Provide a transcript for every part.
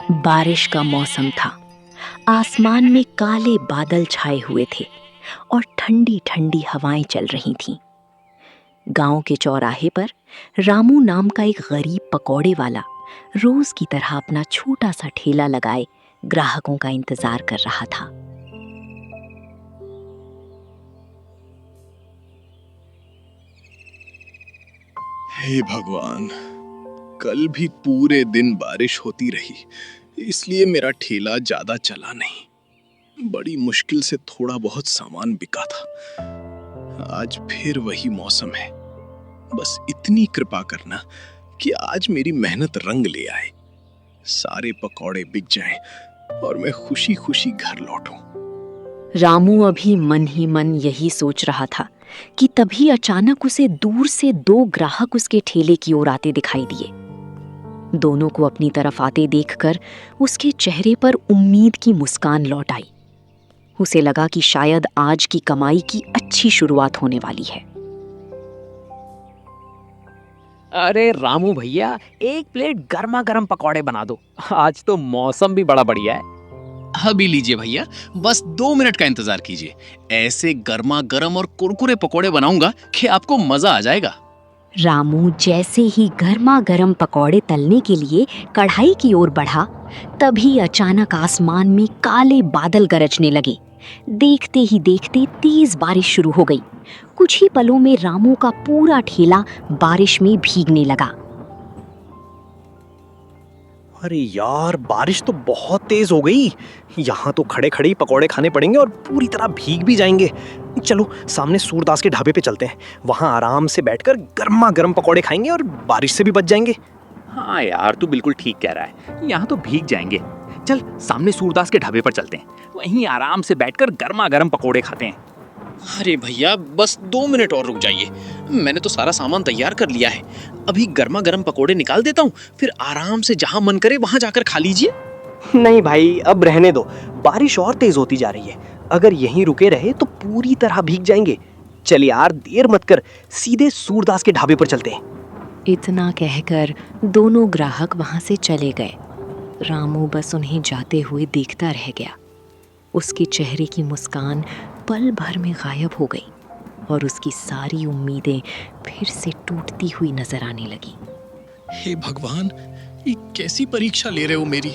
बारिश का मौसम था। आसमान में काले बादल छाए हुए थे और ठंडी ठंडी हवाएं चल रही थीं। गांव के चौराहे पर रामू नाम का एक गरीब पकौड़े वाला रोज की तरह अपना छोटा सा ठेला लगाए ग्राहकों का इंतजार कर रहा था। हे भगवान, कल भी पूरे दिन बारिश होती रही, इसलिए मेरा ठेला ज्यादा चला नहीं। बड़ी मुश्किल से थोड़ा बहुत सामान बिका था। आज फिर वही मौसम है। बस इतनी कृपा करना कि आज मेरी मेहनत रंग ले आए, सारे पकौड़े बिक जाएं और मैं खुशी खुशी घर लौटूं। रामू अभी मन ही मन यही सोच रहा था कि तभी अचानक उसे दूर से दो ग्राहक उसके ठेले की ओर आते दिखाई दिए। दोनों को अपनी तरफ आते देखकर उसके चेहरे पर उम्मीद की मुस्कान लौट आई। उसे लगा कि शायद आज की कमाई की अच्छी शुरुआत होने वाली है। अरे रामू भैया, एक प्लेट गर्मा गर्म पकौड़े बना दो। आज तो मौसम भी बड़ा बढ़िया है। अभी लीजिए भैया, बस 2 मिनट का इंतजार कीजिए। ऐसे गर्मा गर्म और कुरकुरे पकोड़े बनाऊंगा कि आपको मजा आ जाएगा। रामू जैसे ही गर्मा गर्म पकौड़े तलने के लिए कढ़ाई की ओर बढ़ा, तभी अचानक आसमान में काले बादल गरजने लगे। देखते ही देखते तेज बारिश शुरू हो गई। कुछ ही पलों में रामू का पूरा ठेला बारिश में भीगने लगा। अरे यार, बारिश तो बहुत तेज हो गई। यहाँ तो खड़े खड़े ही पकौड़े खाने पड़ेंगे और पूरी तरह भीग भी जाएंगे। चलो सामने सूरदास के ढाबे पे चलते हैं। वहाँ आराम से बैठकर गर्मा गर्म पकौड़े खाएंगे और बारिश से भी बच जाएंगे। हाँ यार, तू बिल्कुल ठीक कह रहा है। यहाँ तो भीग जाएंगे। चल सामने सूरदास के ढाबे पर चलते हैं, वहीं आराम से बैठकर गर्मा गर्म पकौड़े खाते हैं। अरे भैया, बस 2 मिनट और रुक जाइए। मैंने तो सारा सामान तैयार कर लिया है। अभी गर्मा गर्म पकोड़े निकाल देता हूँ, फिर आराम से जहाँ मन करे वहाँ जाकर खा लीजिए। नहीं भाई, अब रहने दो। बारिश और तेज होती जा रही है। अगर यहीं रुके रहे तो पूरी तरह भीग जाएंगे। चल यार, देर मत कर, सीधे सूरदास के ढाबे पर चलते हैं। इतना कहकर दोनों ग्राहक वहां से चले गए। रामू बस उन्हें जाते हुए देखता रह गया। उसके चेहरे की मुस्कान पल भर में गायब हो गई और उसकी सारी उम्मीदें फिर से टूटती हुई नजर आने लगी। हे भगवान, ये कैसी परीक्षा ले रहे हो मेरी?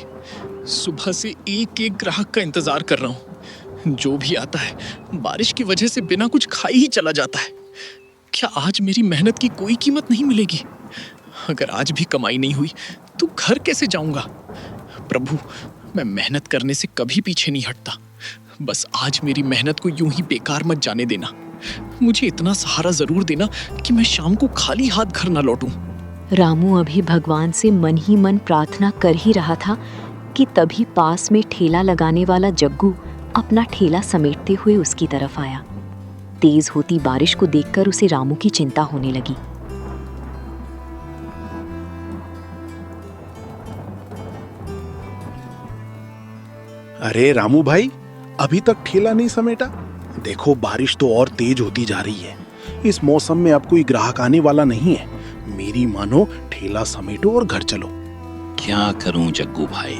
सुबह से एक एक ग्राहक का इंतजार कर रहा हूँ। जो भी आता है बारिश की वजह से बिना कुछ खाए ही चला जाता है। क्या आज मेरी मेहनत की कोई कीमत नहीं मिलेगी? अगर आज भी कमाई नहीं हुई तो घर कैसे जाऊंगा? प्रभु, मैं मेहनत करने से कभी पीछे नहीं हटता। बस आज मेरी मेहनत को यूं ही बेकार मत जाने देना। मुझे इतना सहारा जरूर देना कि मैं शाम को खाली हाथ घर ना लौटूं। रामू अभी भगवान से मन ही मन प्रार्थना कर ही रहा था कि तभी पास में ठेला लगाने वाला जग्गू अपना ठेला समेटते हुए उसकी तरफ आया। तेज होती बारिश को देखकर उसे रामू की चिंता होने लगी। अरे रामू भाई, अभी तक ठेला नहीं समेटा? देखो बारिश तो और तेज होती जा रही है। इस मौसम में अब कोई ग्राहक आने वाला नहीं है। मेरी मानो, ठेला समेटो और घर चलो। क्या करूं जग्गू भाई,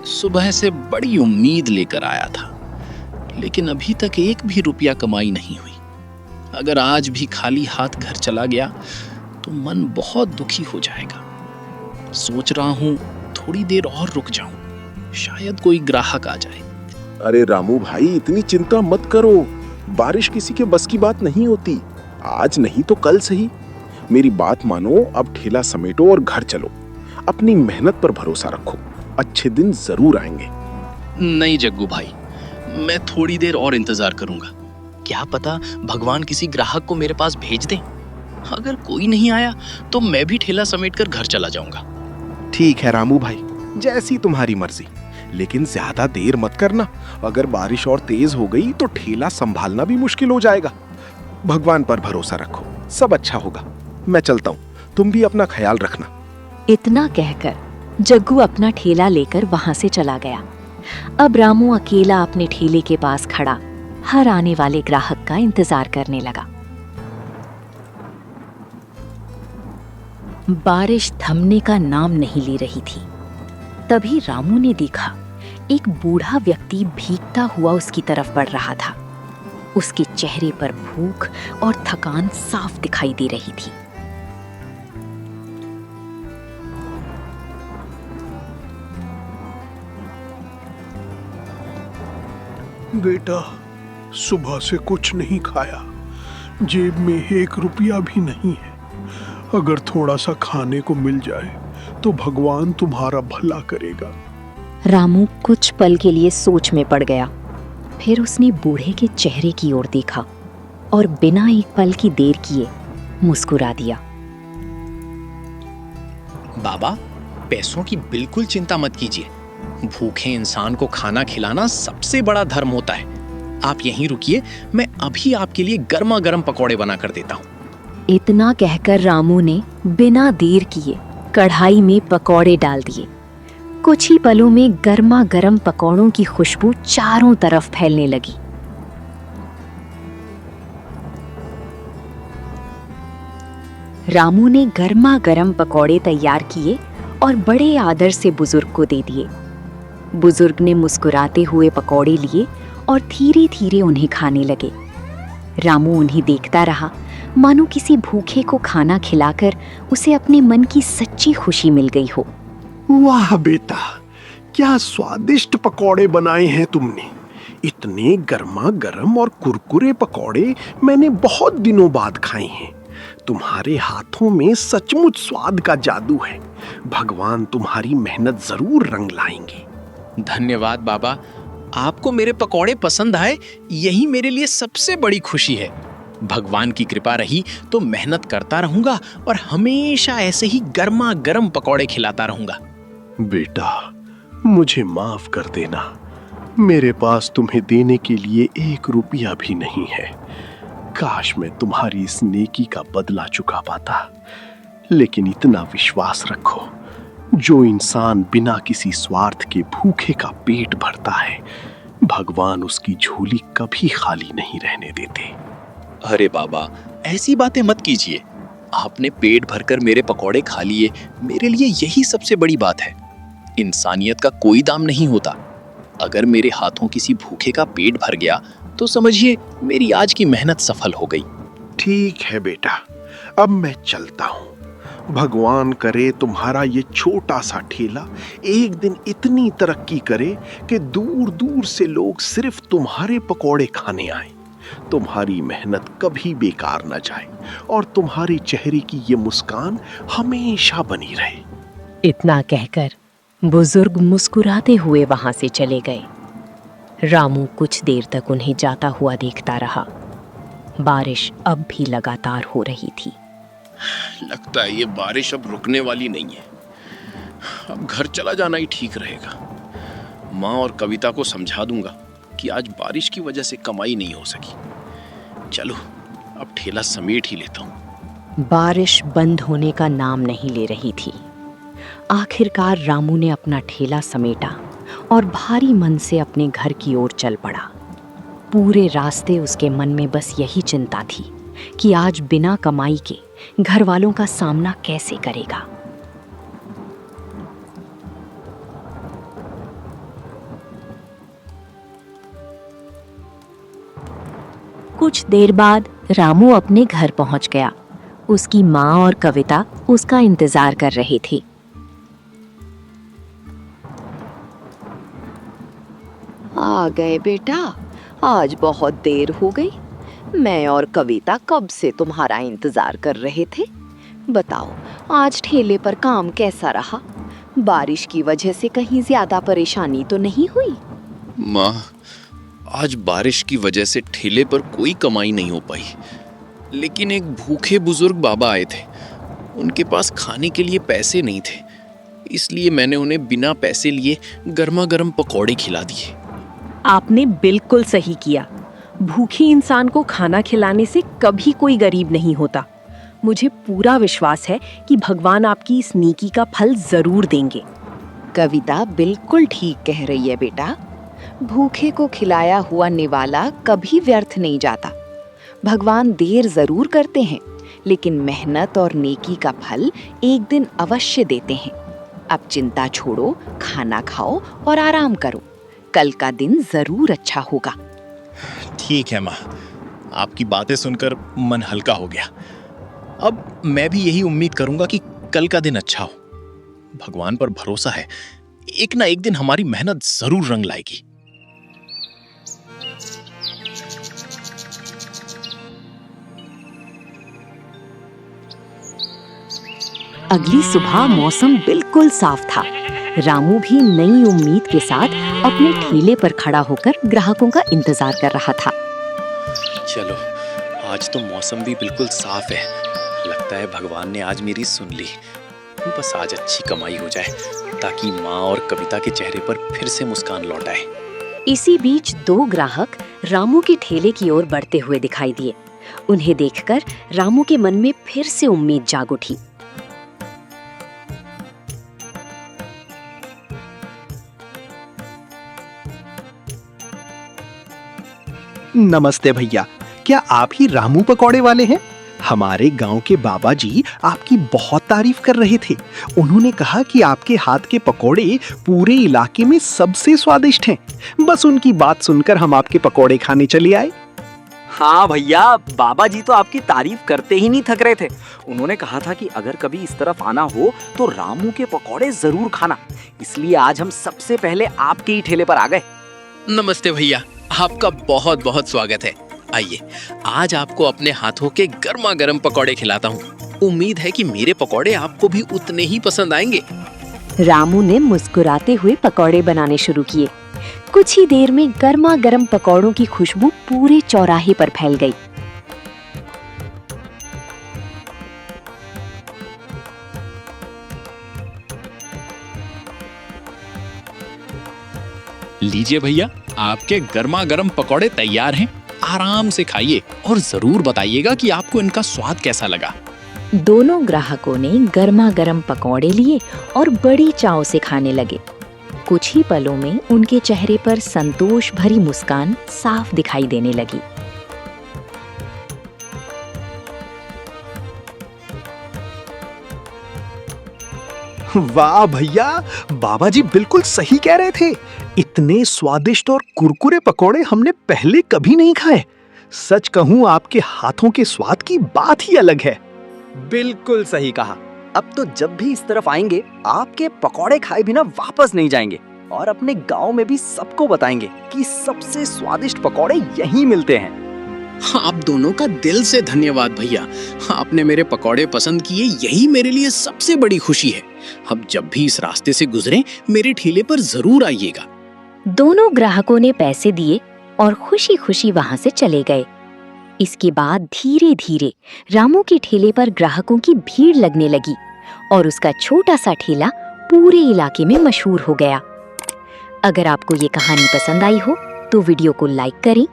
सुबह से बड़ी उम्मीद लेकर आया था, लेकिन अभी तक एक भी रुपया कमाई नहीं हुई। अगर आज भी खाली हाथ घर चला गया तो मन बहुत दुखी हो जाएगा। सोच रहा हूं थोड़ी देर और रुक जाऊं, शायद कोई ग्राहक आ जाए। अरे रामू भाई, इतनी चिंता मत करो। बारिश किसी के बस की बात नहीं होती। आज नहीं तो कल सही। मेरी बात मानो, अब ठेला समेटो और घर चलो। अपनी मेहनत पर भरोसा रखो, अच्छे दिन जरूर आएंगे। नहीं जग्गू भाई, मैं थोड़ी देर और इंतजार करूंगा। क्या पता भगवान किसी ग्राहक को मेरे पास भेज दें। अगर कोई नहीं आया तो मैं भी ठेला समेटकर घर चला जाऊंगा। ठीक है रामू भाई, जैसी तुम्हारी मर्जी, लेकिन ज्यादा देर मत करना। अगर बारिश और तेज हो गई तो ठेला संभालना भी मुश्किल हो जाएगा। भगवान पर भरोसा रखो, सब अच्छा होगा। मैं चलता हूँ, तुम भी अपना ख्याल रखना। इतना कहकर जग्गू अपना ठेला लेकर वहां से चला गया। अब रामू अकेला अपने ठेले के पास खड़ा हर आने वाले ग्राहक का इंतजार करने लगा। बारिश थमने का नाम नहीं ले रही थी। तभी रामू ने देखा एक बूढ़ा व्यक्ति भीगता हुआ उसकी तरफ बढ़ रहा था। उसके चेहरे पर भूख और थकान साफ दिखाई दे रही थी। बेटा, सुबह से कुछ नहीं खाया, जेब में 1 रुपया भी नहीं है। अगर थोड़ा सा खाने को मिल जाए तो भगवान तुम्हारा भला करेगा। रामू कुछ पल के लिए सोच में पड़ गया। फिर उसने बूढ़े के चेहरे की ओर देखा और बिना एक पल की देर किए मुस्कुरा दिया। बाबा, पैसों की बिल्कुल चिंता मत कीजिए। भूखे इंसान को खाना खिलाना सबसे बड़ा धर्म होता है। आप यहीं रुकिए, मैं अभी आपके लिए गर्मा गर्म पकौड़े बना कर देता हूँ। इतना कहकर रामू ने बिना देर किए कढ़ाई में पकौड़े डाल दिए। कुछ ही पलों में गर्मा गर्म पकौड़ों की खुशबू चारों तरफ फैलने लगी। रामू ने गर्मा गर्म पकौड़े तैयार किए और बड़े आदर से बुजुर्ग को दे दिए। बुजुर्ग ने मुस्कुराते हुए पकौड़े लिए और धीरे धीरे उन्हें खाने लगे। रामू उन्हें देखता रहा, मानो किसी भूखे को खाना खिलाकर उसे अपने मन की सच्ची खुशी मिल गई हो। वाह बेटा, क्या स्वादिष्ट पकौड़े बनाए हैं तुमने। इतने गर्मा गर्म और कुरकुरे पकौड़े मैंने बहुत दिनों बाद खाए हैं। तुम्हारे हाथों में सचमुच स्वाद का जादू है। भगवान तुम्हारी मेहनत जरूर रंग लाएंगे। धन्यवाद बाबा, आपको मेरे पकौड़े पसंद आए, यही मेरे लिए सबसे बड़ी खुशी है। भगवान की कृपा रही तो मेहनत करता रहूंगा और हमेशा ऐसे ही गर्मा गर्म पकौड़े खिलाता रहूंगा। बेटा, मुझे माफ कर देना। मेरे पास तुम्हें देने के लिए 1 रुपया भी नहीं है। काश मैं तुम्हारी इस नेकी का बदला चुका पाता। लेकिन इतना विश्वास रखो, जो इंसान बिना किसी स्वार्थ के भूखे का पेट भरता है, भगवान उसकी झोली कभी खाली नहीं रहने देते। अरे बाबा, ऐसी बातें मत कीजिए। आपने पेट भरकर मेरे पकौड़े खा लिए, मेरे लिए यही सबसे बड़ी बात है। इंसानियत का कोई दाम नहीं होता। अगर मेरे हाथों किसी भूखे का पेट भर गया तो समझिए मेरी आज की मेहनत सफल हो गई। ठीक है बेटा, अब मैं चलता हूँ। भगवान करे तुम्हारा ये छोटा सा ठेला एक दिन इतनी तरक्की करे कि दूर दूर से लोग सिर्फ तुम्हारे पकौड़े खाने आए। तुम्हारी मेहनत कभी बेकार न जाए और तुम्हारे चेहरे की ये मुस्कान हमेशा बनी रहे। इतना कहकर बुजुर्ग मुस्कुराते हुए वहां से चले गए। रामू कुछ देर तक उन्हें जाता हुआ देखता रहा। बारिश अब भी लगातार हो रही थी। लगता है ये बारिश अब रुकने वाली नहीं है। अब घर चला जाना ही ठीक रहेगा। माँ और कविता को समझा दूंगा कि आज बारिश की वजह से कमाई नहीं हो सकी। चलो, अब ठेला समेट ही लेता हूँ। बारिश बंद होने का नाम नहीं ले रही थी। आखिरकार रामू ने अपना ठेला समेटा और भारी मन से अपने घर की ओर चल पड़ा। पूरे रास्ते उसके मन में बस यही चिंता थी कि आज बिना कमाई के घर वालों का सामना कैसे करेगा। कुछ देर बाद रामू अपने घर पहुंच गया। उसकी माँ और कविता उसका इंतजार कर रहे थे। आ गए बेटा, आज बहुत देर हो गई। मैं और कविता कब से तुम्हारा इंतजार कर रहे थे। बताओ, आज ठेले पर काम कैसा रहा? बारिश की वजह से कहीं ज्यादा परेशानी तो नहीं हुई? माँ, आज बारिश की वजह से ठेले पर कोई कमाई नहीं हो पाई। लेकिन एक भूखे बुजुर्ग बाबा आए थे। उनके पास खाने के लिए पैसे नहीं थे, इसलिए मैंने उन्हें बिना पैसे लिए गर्मा गर्म पकौड़े खिला दिए। आपने बिल्कुल सही किया। भूखे इंसान को खाना खिलाने से कभी कोई गरीब नहीं होता। मुझे पूरा विश्वास है कि भगवान आपकी इस नेकी का फल जरूर देंगे। कविता बिल्कुल ठीक कह रही है बेटा। भूखे को खिलाया हुआ निवाला कभी व्यर्थ नहीं जाता। भगवान देर जरूर करते हैं, लेकिन मेहनत और नेकी का फल एक दिन अवश्य देते हैं। अब चिंता छोड़ो, खाना खाओ और आराम करो। कल का दिन जरूर अच्छा होगा। ठीक है माँ, आपकी बातें सुनकर मन हल्का हो गया। अब मैं भी यही उम्मीद करूंगा कि कल का दिन अच्छा हो। भगवान पर भरोसा है, एक ना एक दिन हमारी मेहनत जरूर रंग लाएगी। अगली सुबह मौसम बिल्कुल साफ था। रामू भी नई उम्मीद के साथ अपने ठेले पर खड़ा होकर ग्राहकों का इंतजार कर रहा था। चलो, आज तो मौसम भी बिल्कुल साफ है। लगता है भगवान ने आज मेरी सुन ली। बस आज अच्छी कमाई हो जाए ताकि माँ और कविता के चेहरे पर फिर से मुस्कान लौट आए। इसी बीच 2 ग्राहक रामू के ठेले की ओर बढ़ते हुए दिखाई दिए। उन्हें देखकर रामू के मन में फिर से उम्मीद जाग उठी। नमस्ते भैया, क्या आप ही रामू पकौड़े वाले हैं? हमारे गांव के बाबा जी आपकी बहुत तारीफ कर रहे थे। उन्होंने कहा कि आपके हाथ के पकौड़े पूरे इलाके में सबसे स्वादिष्ट हैं। बस उनकी बात सुनकर हम आपके पकौड़े खाने चले आए। हाँ भैया, बाबा जी तो आपकी तारीफ करते ही नहीं थक रहे थे। उन्होंने कहा था कि अगर कभी इस तरफ आना हो तो रामू के पकौड़े जरूर खाना। इसलिए आज हम सबसे पहले आपके ही ठेले पर आ गए। नमस्ते भैया, आपका बहुत बहुत स्वागत है। आइए, आज आपको अपने हाथों के गर्मा गर्म पकौड़े खिलाता हूँ। उम्मीद है कि मेरे पकौड़े आपको भी उतने ही पसंद आएंगे। रामू ने मुस्कुराते हुए पकौड़े बनाने शुरू किए। कुछ ही देर में गर्मा गर्म पकौड़ों की खुशबू पूरे चौराहे पर फैल गई। लीजिए भैया, आपके गर्मा गर्म पकौड़े तैयार हैं। आराम से खाइए और जरूर बताइएगा कि आपको इनका स्वाद कैसा लगा। दोनों ग्राहकों ने गर्मा गर्म पकौड़े लिए और बड़ी चाव से खाने लगे। कुछ ही पलों में उनके चेहरे पर संतोष भरी मुस्कान साफ दिखाई देने लगी। वाह भैया, बाबा जी बिल्कुल सही कह रहे थे। इतने स्वादिष्ट और कुरकुरे पकौड़े हमने पहले कभी नहीं खाए। सच कहूं, आपके हाथों के स्वाद की बात ही अलग है। बिल्कुल सही कहा। अब तो जब भी इस तरफ आएंगे आपके पकौड़े खाए बिना वापस नहीं जाएंगे और अपने गांव में भी सबको बताएंगे कि सबसे स्वादिष्ट पकौड़े यहीं मिलते हैं। आप दोनों का दिल से धन्यवाद भैया। आपने मेरे पकौड़े पसंद किए, यही मेरे लिए सबसे बड़ी खुशी है। अब जब भी इस रास्ते से गुजरें, मेरे ठेले पर जरूर आइएगा। दोनों ग्राहकों ने पैसे दिए और खुशी खुशी वहां से चले गए। इसके बाद धीरे धीरे रामू के ठेले पर ग्राहकों की भीड़ लगने लगी और उसका छोटा सा ठेला पूरे इलाके में मशहूर हो गया। अगर आपको ये कहानी पसंद आई हो तो वीडियो को लाइक करें,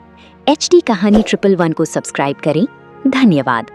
HD कहानी 111 को सब्सक्राइब करें। धन्यवाद।